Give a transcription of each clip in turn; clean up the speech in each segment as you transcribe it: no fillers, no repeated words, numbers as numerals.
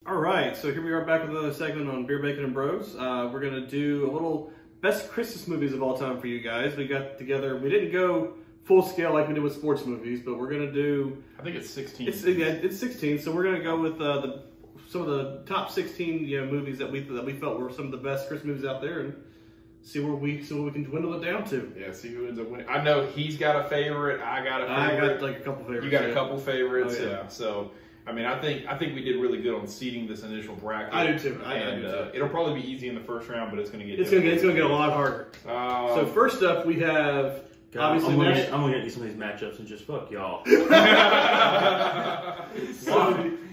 All right, so here we are back with another segment on Beer, Bacon, and Bros. We're going to do a little best Christmas movies of all time for you guys. We got together, we didn't go full scale like we did with sports movies, but we're going to do... I think it's 16. It's 16, so we're going to go with some of the top 16 movies that we felt were some of the best Christmas movies out there, and see what we can dwindle it down to. Yeah, see who ends up winning. I know he's got a favorite. I got a favorite. I got like a couple favorites. You got a couple favorites. Oh, yeah. Yeah. So, I mean, I think we did really good on seeding this initial bracket. I do too. I do too. It'll probably be easy in the first round, but it's going to get it's going to get a lot harder. So first up, we have. God, obviously, I'm gonna get you some of these matchups and just fuck y'all. So,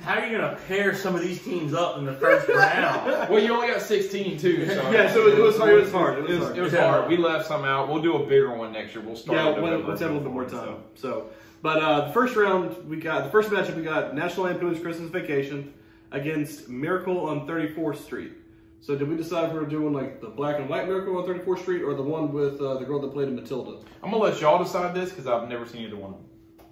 how are you gonna pair some of these teams up in the first round? Well, you only got 16 too. So yeah, so it was hard. It was hard. We left some out. We'll do a bigger one next year. We'll start. Yeah, let's have a little bit more time. But the first round, the first matchup we got National Lampoon's Christmas Vacation against Miracle on 34th Street. So did we decide if we were doing like the black and white Miracle on 34th Street or the one with the girl that played in Matilda? I'm gonna let y'all decide this because I've never seen either one of them.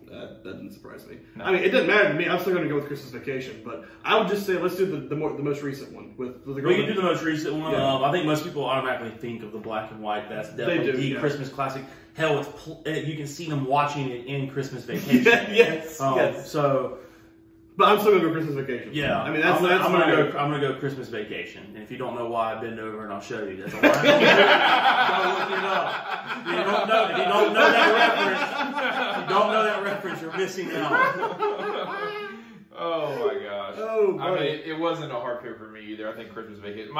That didn't surprise me. No. I mean, it doesn't matter to me. I'm still going to go with Christmas Vacation, but I would just say let's do the most recent one with the girl. We can do the most recent one. Yeah. I think most people automatically think of the black and white. That's definitely the Christmas classic. Hell, you can see them watching it in Christmas Vacation. Yes. So. But I'm still gonna go Christmas Vacation. Yeah, I mean I'm gonna go Christmas Vacation. And if you don't know why, I bend over and I'll show you. That's all right. Go look it up. If you don't know that reference, you're missing out. Oh my gosh. Oh, I mean, it wasn't a hard pick for me either. I think Christmas Vacation.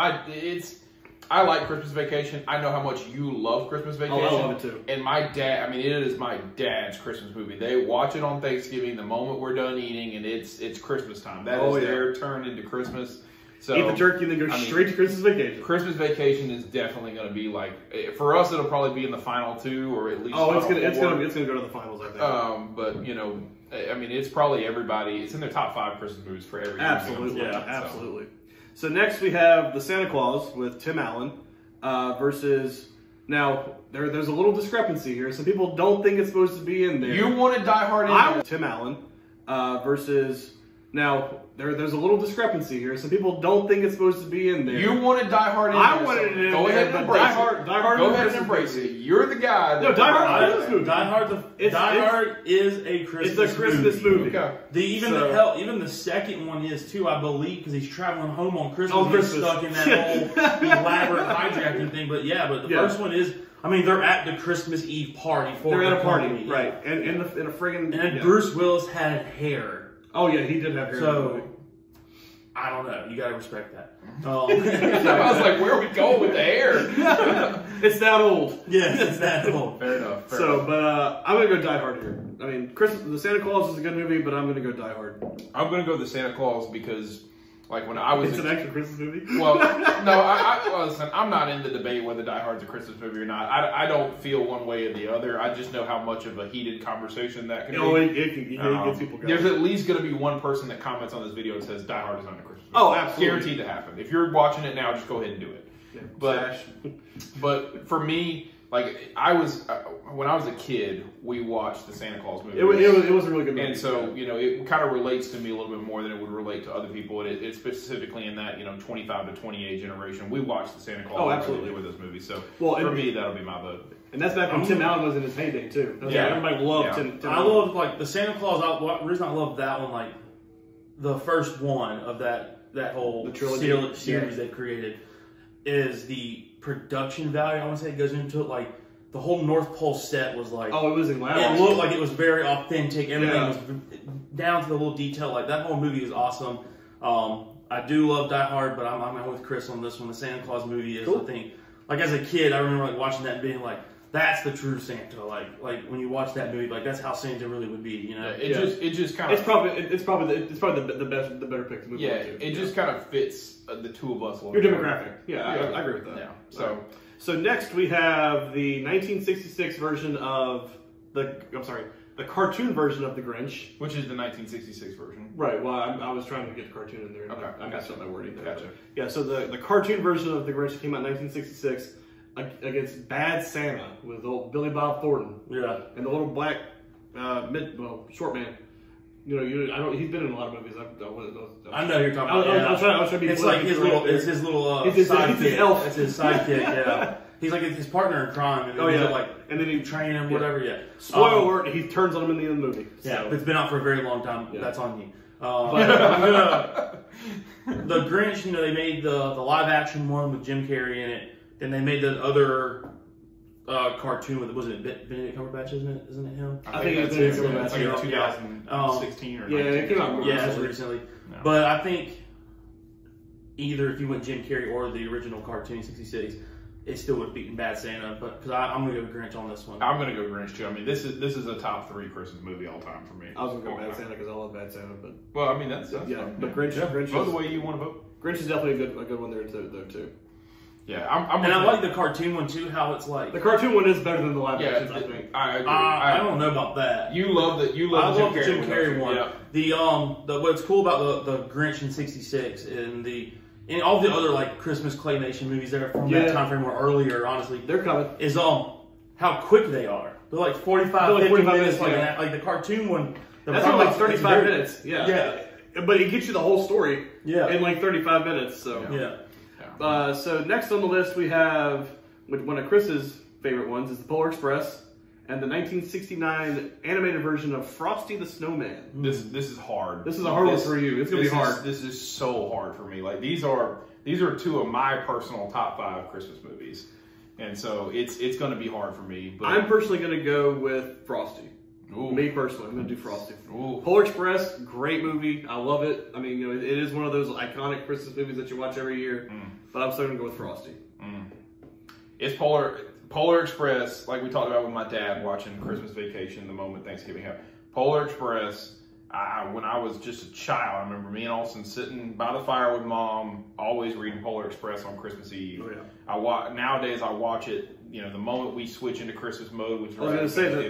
I like Christmas Vacation. I know how much you love Christmas Vacation. Oh, I love it too. And my dad, I mean, it is my dad's Christmas movie. They watch it on Thanksgiving the moment we're done eating, and it's Christmas time. That is their turn into Christmas. So eat the turkey and then go straight to Christmas Vacation. Christmas Vacation is definitely going to be like, for us, it'll probably be in the final two or at least. Oh, it's gonna go to the finals, I think. But I mean, it's probably everybody. It's in their top 5 Christmas movies for every year. Absolutely, absolutely. So next we have The Santa Claus with Tim Allen versus, now there's a little discrepancy here. Some people don't think it's supposed to be in there. You want to Die Hard in there. Tim Allen versus, now there's a little discrepancy here. Some people don't think it's supposed to be in there. You want to Die Hard in there. I wanted it in there. Go ahead and embrace it. Die Hard. Go ahead and embrace it. You're the guy. No, Die Hard is a Christmas movie. Die Hard is a Christmas movie. It's a Christmas movie. Okay. Even the second one is too, I believe, because he's traveling home on Christmas. He's stuck in that whole elaborate hijacking thing. But the first one is. I mean, they're at the Christmas Eve party. They're at a party, right? And in a friggin'. And Bruce Willis had hair. Oh yeah, he did have hair. So I don't know. You gotta respect that. I was like, where are we going with the hair? It's that old. Yes, it's that old. Fair enough. But I'm gonna go Die Hard here. I mean, The Santa Claus is a good movie, but I'm gonna go Die Hard. I'm gonna go The Santa Claus because, like, when I was it's an actual Christmas movie. Well, no, listen. I'm not in the debate whether Die Hard's a Christmas movie or not. I don't feel one way or the other. I just know how much of a heated conversation that can be. It gets people going. There's at least going to be one person that comments on this video and says Die Hard is not a Christmas movie. Oh, absolutely, guaranteed to happen. If you're watching it now, just go ahead and do it. Yeah, but for me, like when I was a kid, we watched the Santa Claus movie. It was a really good movie. And so, it kind of relates to me a little bit more than it would relate to other people. And it's specifically in that, 25 to 28 generation. We watched the Santa Claus. Oh, absolutely. With those movies. So, for me, that'll be my vote. And that's back when Tim Allen was in his heyday, too. Everybody loved Tim I love, like, the Santa Claus. The reason I love that one, like, the first one of that whole series they created is the production value. I want to say it goes into it, like, the whole North Pole set was like... Oh, it was elaborate. It looked like it was very authentic. Everything was down to the little detail. Like, that whole movie is awesome. I do love Die Hard, but I'm with Chris on this one. The Santa Claus movie is, I think... Like, as a kid, I remember, like, watching that and being like, that's the true Santa. Like when you watch that movie, like, that's how Santa really would be, It just kind of... It's probably the better pick to move on to. It just kind of fits the two of us. Your demographic. I agree with that. Yeah. So next we have the 1966 version of the cartoon version of The Grinch. Which is the 1966 version. Right, well, I was trying to get the cartoon in there. Okay. I messed up my wording there. Gotcha. Yeah, so the cartoon version of The Grinch came out in 1966 against Bad Santa with old Billy Bob Thornton. Yeah. And the little black, short man. I don't. He's been in a lot of movies. I know who you're talking about. I was trying to be. It's like his little. It's his little sidekick. His elf. It's his sidekick. Yeah. He's like his partner in crime. And and then he train him, whatever. Yeah. Spoiler alert: he turns on him in the end of the movie. So. Yeah, it's been out for a very long time. Yeah. That's on you. But the Grinch. They made the live action one with Jim Carrey in it. Then they made the other cartoon with Benedict Cumberbatch, isn't it him? I think it's Benedict Cumberbatch. It's like 2016 or 19. It came out recently. No. But I think either if you went Jim Carrey or the original cartoon 66, it still would have beaten Bad Santa. But because I'm gonna go Grinch on this one. I'm gonna go Grinch too. I mean, this is a top 3 Christmas movie all time for me. I was gonna go Bad Santa because I love Bad Santa, but I mean that's yeah. Fun. But Grinch vote the way you want to vote. Grinch is definitely a good one there too. Yeah, I like the cartoon one too. How it's like the cartoon one is better than the live actions. I think. I agree. I don't know about that. You love the Jim Carrey one. Yeah. What's cool about the Grinch in '66 and all the other like Christmas claymation movies that are from that time frame or earlier, honestly, they're coming. Is how quick they are. They're like 45 minutes. Like the cartoon one. That's only like 35 minutes. Yeah. But it gets you the whole story. Yeah. In like 35 minutes. So yeah. So next on the list we have one of Chris's favorite ones is the Polar Express and the 1969 animated version of Frosty the Snowman. This is hard. This is a hard one for you. It's gonna be hard. This is so hard for me. Like these are 2 of my personal top 5 Christmas movies, and so it's going to be hard for me. But I'm personally going to go with Frosty. Ooh. Me personally, I'm going to do Frosty. Ooh. Polar Express, great movie. I love it. I mean, it is one of those iconic Christmas movies that you watch every year. But I'm still going to go with Frosty. It's Polar Express, like we talked about with my dad watching Christmas Vacation the moment Thanksgiving happened. Polar Express, when I was just a child, I remember me and Austin sitting by the fire with Mom, always reading Polar Express on Christmas Eve. Oh, yeah. Nowadays, I watch it, the moment we switch into Christmas mode, which I was going to say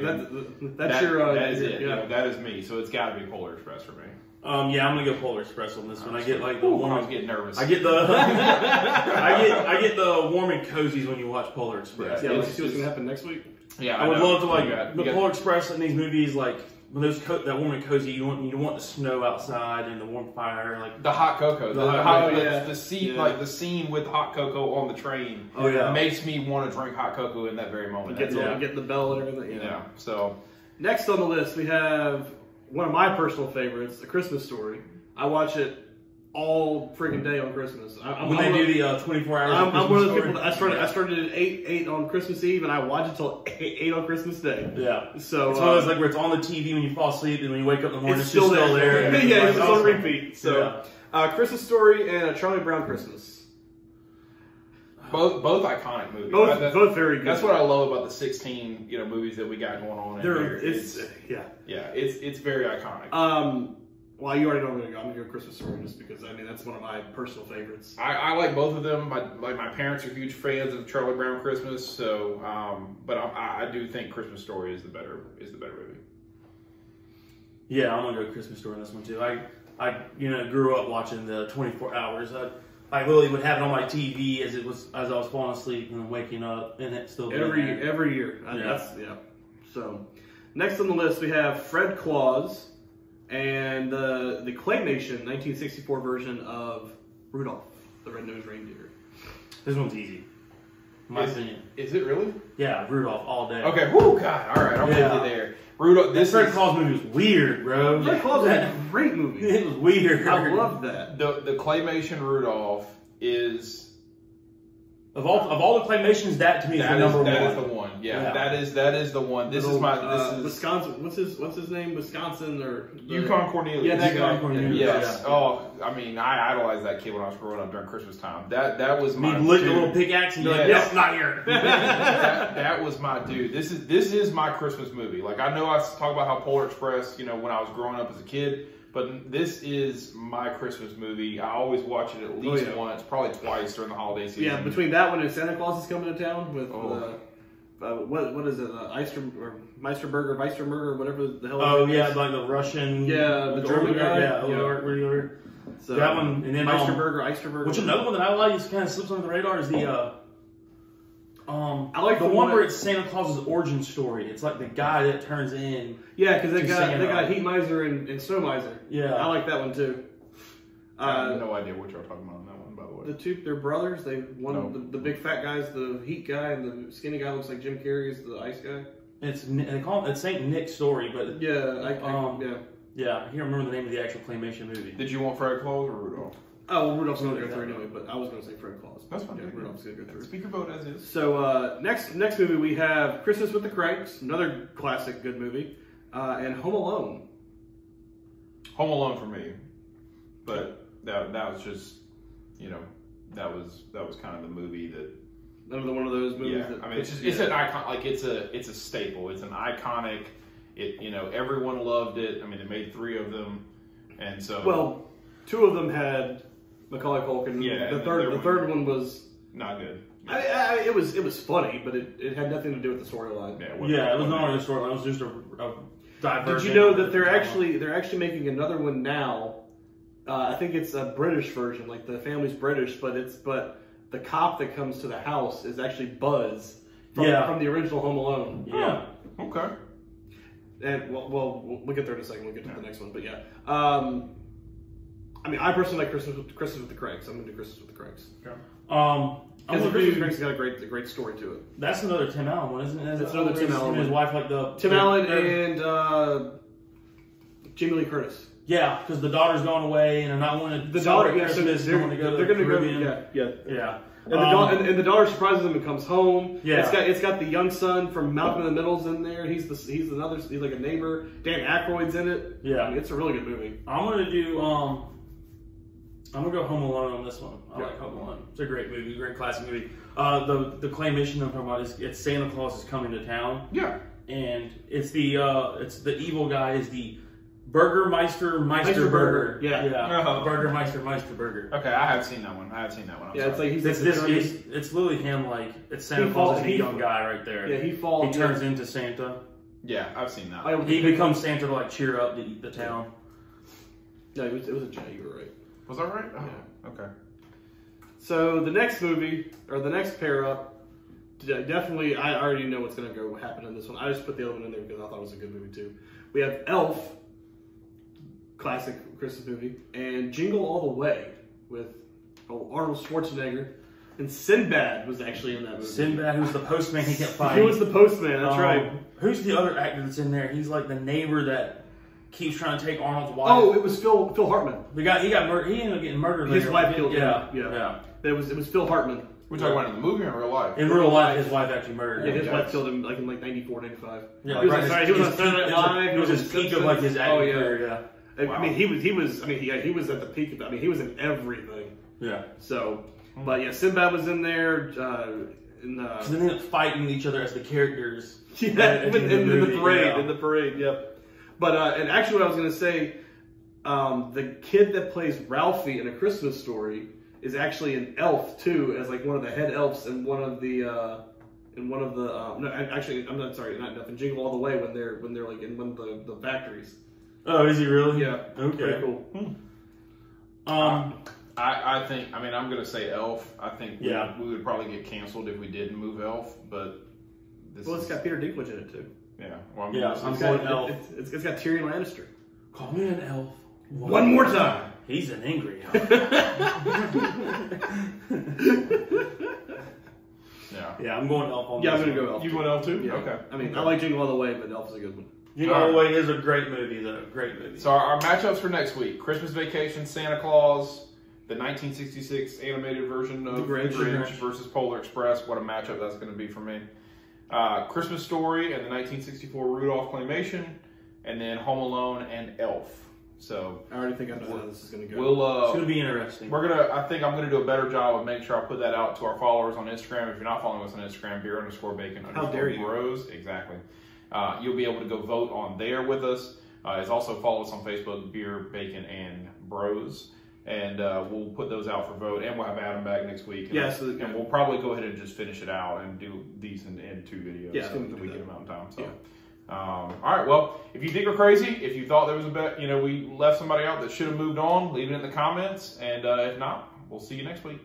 that's your... that is it. Yeah. That is me. So it's got to be Polar Express for me. Yeah, I'm gonna go Polar Express on this one. I get like the warm. I was getting nervous. I get the I get the warm and cozies when you watch Polar Express. Yeah, let's see what's gonna happen next week. Yeah, I would love to the Polar Express in these movies, like when those that warm and cozy. You want the snow outside and the warm fire, like the hot cocoa. The scene with hot cocoa on the train. Oh yeah, makes me want to drink hot cocoa in that very moment. Get the bell and everything. Yeah. So next on the list we have one of my personal favorites, A Christmas Story. I watch it all freaking day on Christmas. When they do the 24 hours. I'm one of those people that I started at 8 on Christmas Eve, and I watch it till 8 on Christmas Day. Yeah. So it's one of those like where it's on the TV when you fall asleep, and when you wake up in the morning, it's still there. Yeah, it's awesome. on repeat. So, Christmas Story and A Charlie Brown Christmas. Both iconic movies. Both very good. That's what I love about the 16 movies that we got going on. It's very iconic. Well, you already know I'm gonna go Christmas Story just because that's one of my personal favorites. I like both of them. My parents are huge fans of Charlie Brown Christmas, so but I do think Christmas Story is the better movie. Yeah, I'm gonna go Christmas Story on this one too. I grew up watching the 24 hours. I literally would have it on my TV as I was falling asleep and then waking up, and it's still every year. So next on the list we have Fred Claus and the claymation 1964 version of Rudolph the Red-Nosed Reindeer. This one's easy. In my opinion. Is it really? Yeah, Rudolph all day. Okay. Whoo, God. All right, I'm with you there. Rudolph. This Fred Claus movie was weird, bro. Fred Claus was a great movie. It was weird. I love that. The claymation Rudolph is of all the claymations. That to me is the number one. That is the one. Yeah. That is the one. This is Wisconsin. What's his name? Wisconsin or Yukon Cornelius. Yeah, that guy. Cornelius. Yes. Yeah. Oh, I idolized that kid when I was growing up during Christmas time. That was my. He'd lick a little pickaxe and be like, "Yes, not here." that was my dude. This is my Christmas movie. Like I know I talk about how Polar Express, when I was growing up as a kid. But this is my Christmas movie. I always watch it at least once, probably twice during the holiday season. Yeah, between that one and Santa Claus is Coming to Town with what is it? Meisterburger, whatever the hell. Oh yeah, like the Russian. Yeah, the German guy. Yeah. So that one, and then Meisterburger. Which another one that I like is kind of slips under the radar is the I like the one where it's Santa Claus's origin story. It's like the guy that turns in. Yeah, because they got Heat Miser and Snow Miser. Yeah, I like that one too. I have no idea what you're talking about on that one, by the way. They're brothers. The big fat guy's the Heat guy, and the skinny guy looks like Jim Carrey is the Ice guy. They call it's Saint Nick's story, but yeah, yeah, I can't remember the name of the actual claymation movie. Did you want Fred Claus or Rudolph? Oh, well, Rudolph's going to go through anyway, but I was going to say Fred Claus. That's fine. Yeah, Rudolph's going to go through. Speak your vote as is. So next movie we have Christmas with the Cranks, another classic good movie, and Home Alone. Home Alone for me, but that was just, you know, that was kind of the movie that. Another one of those movies. Yeah, I mean, it's an icon. Like it's a staple. It's an iconic. Everyone loved it. I mean, they made 3 of them, and so. Well, 2 of them had Macaulay Culkin. Yeah, the third one was not good. It was funny, but it had nothing to do with the storyline. It was not really the storyline. It was just a diversion. Did you know that they're actually making another one now? I think it's a British version. Like the family's British, but the cop that comes to the house is actually Buzz from the original Home Alone. Yeah. Oh, okay. And we'll get there in a second. We'll get to the next one, but yeah. I mean, I personally like Christmas with the Cranks. I'm gonna do Christmas with the Cranks. Okay. Because the Christmas with the Cranks has got a great story to it. That's another Tim Allen one, isn't it? That's another Tim Allen one. His wife, like the Tim Allen and Jamie Lee Curtis. Yeah, because the daughter's going away and they're not wanting to celebrate Christmas. They're going to go to the Caribbean. Yeah. And the daughter surprises him and comes home. Yeah. It's got the young son from Malcolm in the Middle's in there. He's like a neighbor. Dan Aykroyd's in it. Yeah. I mean, it's a really good movie. I'm gonna go Home Alone on this one. I like Home Alone. It's a great movie, great classic movie. The claymation I'm talking about it's Santa Claus is coming to town. Yeah. And it's the evil guy is the Burgermeister Burger. Yeah. Burgermeister Burger. Okay, I have seen that one. It's like it's literally him, like it's Santa Claus is a young guy right there. Yeah, he turns into Santa. Yeah, I've seen that. He becomes Santa to like cheer up the town. No, it was a J. You were right. Was that right? Oh, yeah. Okay. So the next movie or the next pair up, definitely I already know what's going to happen in this one. I just put the other one in there because I thought it was a good movie too. We have Elf, classic Christmas movie, and Jingle All the Way with Arnold Schwarzenegger, and Sinbad was actually in that movie. Sinbad, who's the postman he kept fighting. He was the postman. That's right. Who's the other actor that's in there? He's like the neighbor that keeps trying to take Arnold's wife. Oh, it was Phil Hartman. He got murdered. He ended up getting murdered. His later. wife killed him. Yeah. It was Phil Hartman. We're talking about in the movie or in real life? In real life, his wife actually murdered him. Yeah, his wife killed him like in 94, 95. Yeah, he was on Saturday Night Live. It was his peak of like his acting career. Yeah. Wow. I mean, he was at the peak of. I mean, he was in everything. Yeah. So, but yeah, Sinbad was in there. So they ended up fighting each other as the characters. Yeah, in the parade. Yep. But and actually, what I was going to say, the kid that plays Ralphie in A Christmas Story is actually an elf too, as like one of the head elves in one of the no, actually, I'm not sorry, not nothing. Jingle All the Way when they're like in one of the factories. Oh, is he really? Yeah. Okay. Pretty cool. I think, I mean, I'm going to say Elf. I think we would probably get canceled if we didn't move Elf, but it's got Peter Dinklage in it too. Yeah. Well, I'm going Elf. It's got Tyrion Lannister. Call me an elf. One more time. He's an angry elf. Yeah, I'm going Elf on this. Yeah, I'm going to go Elf. You going Elf too? Yeah. Okay. I mean, I like Jingle All the Way, but Elf is a good one. Jingle All the Way is a great movie, though. Great movie. So our matchups for next week: Christmas Vacation, Santa Claus, the 1966 animated version of The Grinch versus Polar Express. What a matchup that's going to be for me. Christmas Story and the 1964 Rudolph Claymation, and then Home Alone and Elf. So I already think I know how this is going to go. It's going to be interesting. I think I'm going to do a better job of making sure I put that out to our followers on Instagram. If you're not following us on Instagram, beer_bacon_bros. Exactly. You'll be able to go vote on there with us. Also follow us on Facebook, Beer, Bacon, and Bros. And we'll put those out for vote. And we'll have Adam back next week. And we'll probably go ahead and just finish it out and do these in 2 videos. Yeah, so that we get them out in time. So. Yeah. All right. Well, if you think we're crazy, if you thought there was a bet, we left somebody out that should have moved on, leave it in the comments. And if not, we'll see you next week.